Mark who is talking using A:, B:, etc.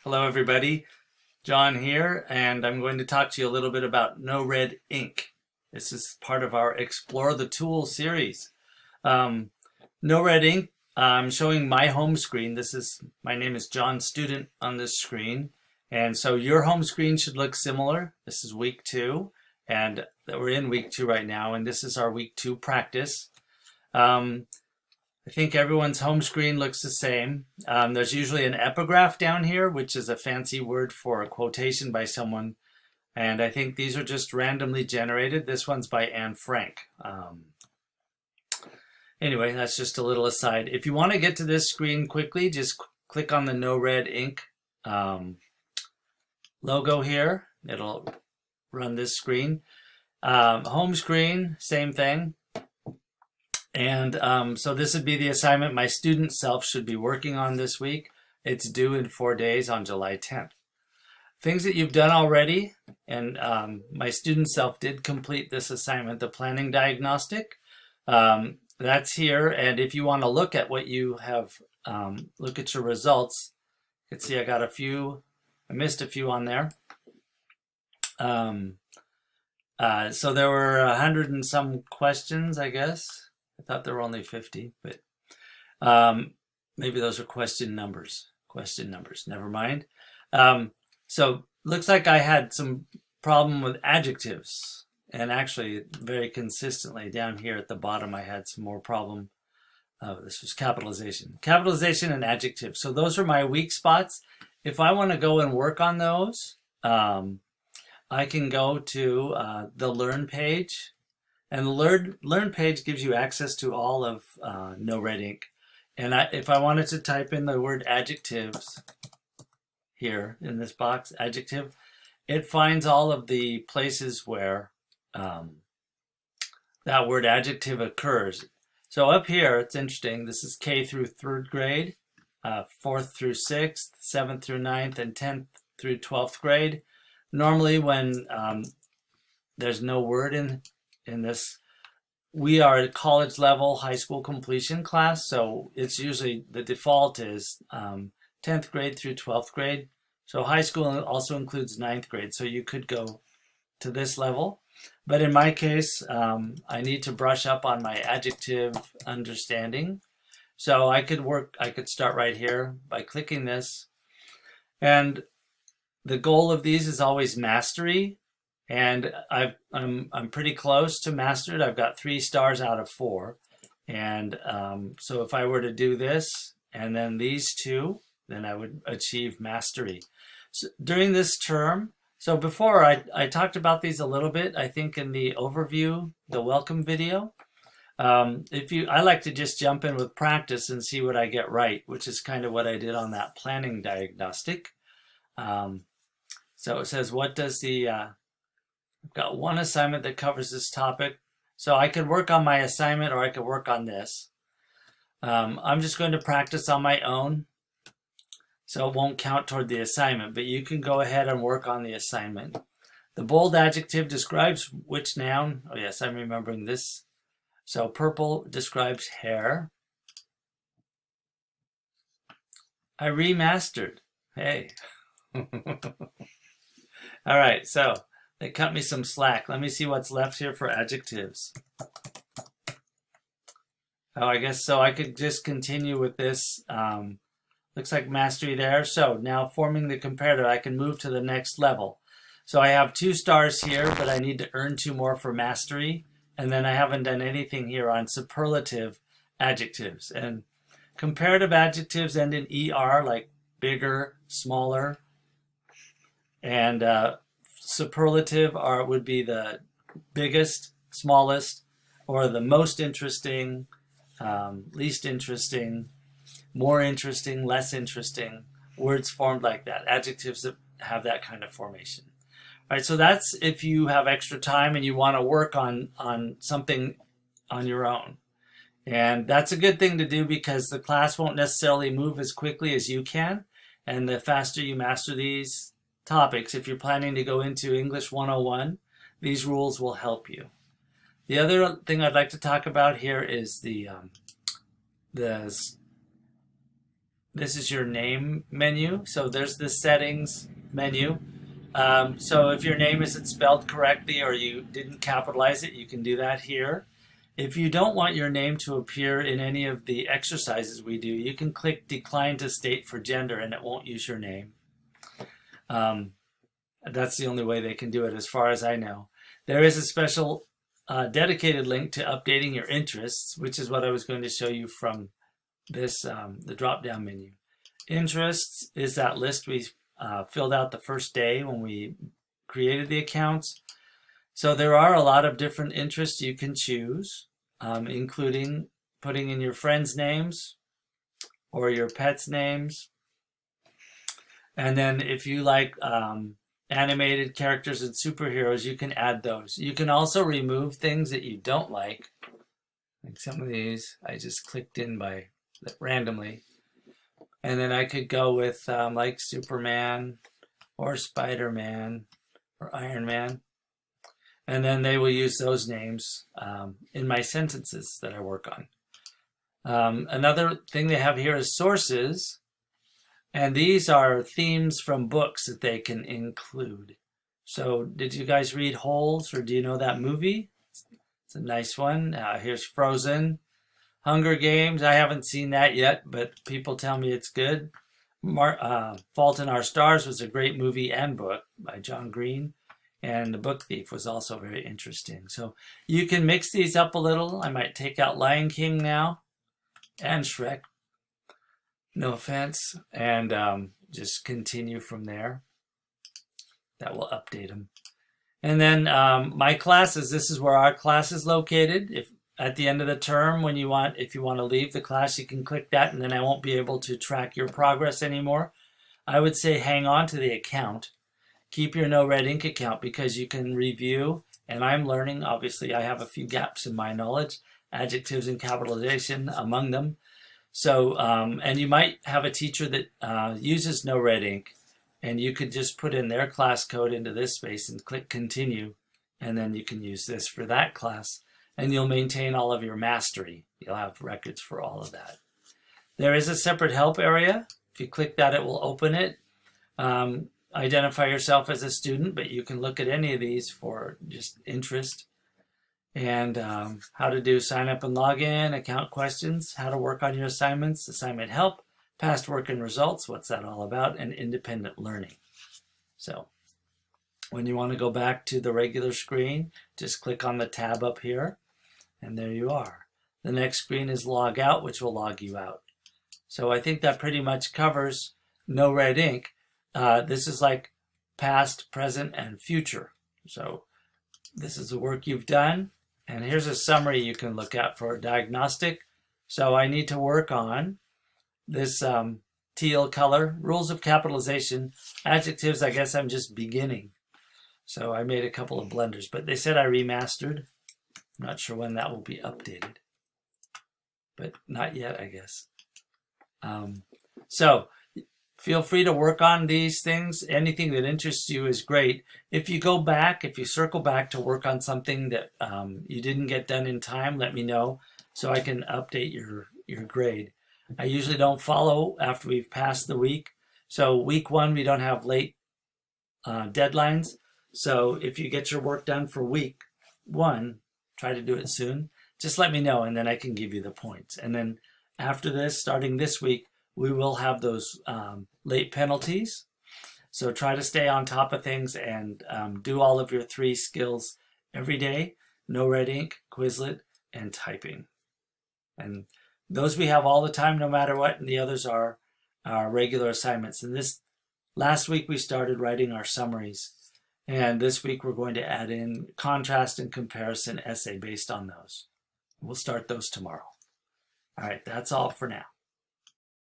A: Hello everybody, John here, and I'm going to talk to you a little bit about No Red Ink. This is part of our Explore the Tools series. No Red Ink, I'm showing my home screen. My name is John Student on this screen, and so your home screen should look similar. This is week 2, and we're in week 2 right now, and this is our week 2 practice. I think everyone's home screen looks the same. There's usually an epigraph down here, which is a fancy word for a quotation by someone. And I think these are just randomly generated. This one's by Anne Frank. Anyway, that's just a little aside. If you want to get to this screen quickly, just click on the No Red Ink logo here. It'll run this screen. Home screen, same thing. And so this would be the assignment my student self should be working on this week. It's due in 4 days on July 10th. Things that you've done already, and my student self did complete this assignment, the planning diagnostic. That's here, and if you want to look at what you have, look at your results, you can see I got a few, I missed a few on there. So there were 100 and some questions, I guess. I thought there were only 50, but maybe those are question numbers. Never mind. So looks like I had some problem with adjectives, and actually very consistently down here at the bottom I had some more problem. This was capitalization and adjectives. So those are my weak spots. If I want to go and work on those, I can go to the Learn page. And the Learn page gives you access to all of No Red Ink. And if I wanted to type in the word adjectives here in this box, adjective, it finds all of the places where that word adjective occurs. So up here, it's interesting. This is K through 3rd grade, 4th through 6th, 7th through 9th, and 10th through 12th grade. Normally when there's no word in this, we are a college level high school completion class, so it's usually the default is 10th grade through 12th grade. So high school also includes 9th grade, so you could go to this level. But in my case, I need to brush up on my adjective understanding. So I could start right here by clicking this. And the goal of these is always mastery. And I'm pretty close to mastered. I've got 3 stars out of 4. And so if I were to do this and then these 2, then I would achieve mastery. So during this term, so before I talked about these a little bit, I think in the overview, the welcome video. I like to just jump in with practice and see what I get right, which is kind of what I did on that planning diagnostic. So it says, what does the... I've got one assignment that covers this topic. So I could work on my assignment or I could work on this. I'm just going to practice on my own, so it won't count toward the assignment, but you can go ahead and work on the assignment. The bold adjective describes which noun? Oh yes, I'm remembering this. So purple describes hair. I remastered. Hey. All right, so they cut me some slack. Let me see what's left here for adjectives. Oh, I guess so. I could just continue with this. Looks like mastery there. So now forming the comparative, I can move to the next level. So I have 2 stars here, but I need to earn 2 more for mastery. And then I haven't done anything here on superlative adjectives. And comparative adjectives end in ER, like bigger, smaller. And superlative would be the biggest, smallest, or the most interesting, least interesting, more interesting, less interesting. Words formed like that. Adjectives that have that kind of formation. All right, so that's if you have extra time and you want to work on something on your own. And that's a good thing to do because the class won't necessarily move as quickly as you can. And the faster you master these topics, if you're planning to go into English 101, these rules will help you. The other thing I'd like to talk about here is the this is your name menu. So there's the settings menu. So if your name isn't spelled correctly or you didn't capitalize it, you can do that here. If you don't want your name to appear in any of the exercises we do, you can click decline to state for gender and it won't use your name. That's the only way they can do it as far as I know. There is a special dedicated link to updating your interests, which is what I was going to show you from this the drop-down menu. Interests is that list we filled out the first day when we created the accounts. So there are a lot of different interests you can choose, including putting in your friends' names or your pets' names. And then if you like animated characters and superheroes, you can add those. You can also remove things that you don't like some of these I just clicked in by randomly. And then I could go with like Superman or Spider-Man or Iron Man. And then they will use those names in my sentences that I work on. Another thing they have here is sources. And these are themes from books that they can include. So did you guys read Holes, or do you know that movie? It's a nice one. Here's Frozen. Hunger Games, I haven't seen that yet, but people tell me it's good. Fault in Our Stars was a great movie and book by John Green. And The Book Thief was also very interesting. So you can mix these up a little. I might take out Lion King now and Shrek. No offense. And just continue from there. That will update them. And then my classes, this is where our class is located. If at the end of the term, if you want to leave the class, you can click that and then I won't be able to track your progress anymore. I would say hang on to the account. Keep your No Red Ink account because you can review, and I'm learning. Obviously, I have a few gaps in my knowledge, adjectives and capitalization among them. So, and you might have a teacher that uses No Red Ink, and you could just put in their class code into this space and click continue, and then you can use this for that class, and you'll maintain all of your mastery. You'll have records for all of that. There is a separate help area. If you click that, it will open it. Identify yourself as a student, but you can look at any of these for just interest. And how to do sign up and log in, account questions, how to work on your assignments, assignment help, past work and results, what's that all about, and independent learning. So when you want to go back to the regular screen, just click on the tab up here, and there you are. The next screen is log out, which will log you out. So I think that pretty much covers No Red Ink. This is like past, present, and future. So this is the work you've done. And here's a summary you can look at for a diagnostic. So I need to work on this teal color. Rules of capitalization. Adjectives, I guess I'm just beginning. So I made a couple of blunders, but they said I remastered. I'm not sure when that will be updated. But not yet, I guess. So feel free to work on these things. Anything that interests you is great. If you go back, if you circle back to work on something that you didn't get done in time, let me know so I can update your grade. I usually don't follow after we've passed the week. So week 1, we don't have late deadlines. So if you get your work done for week 1, try to do it soon. Just let me know and then I can give you the points. And then after this, starting this week, we will have those late penalties. So try to stay on top of things and do all of your 3 skills every day. No Red Ink, Quizlet, and typing. And those we have all the time, no matter what. And the others are our regular assignments. And this last week we started writing our summaries. And this week we're going to add in contrast and comparison essay based on those. We'll start those tomorrow. All right, that's all for now.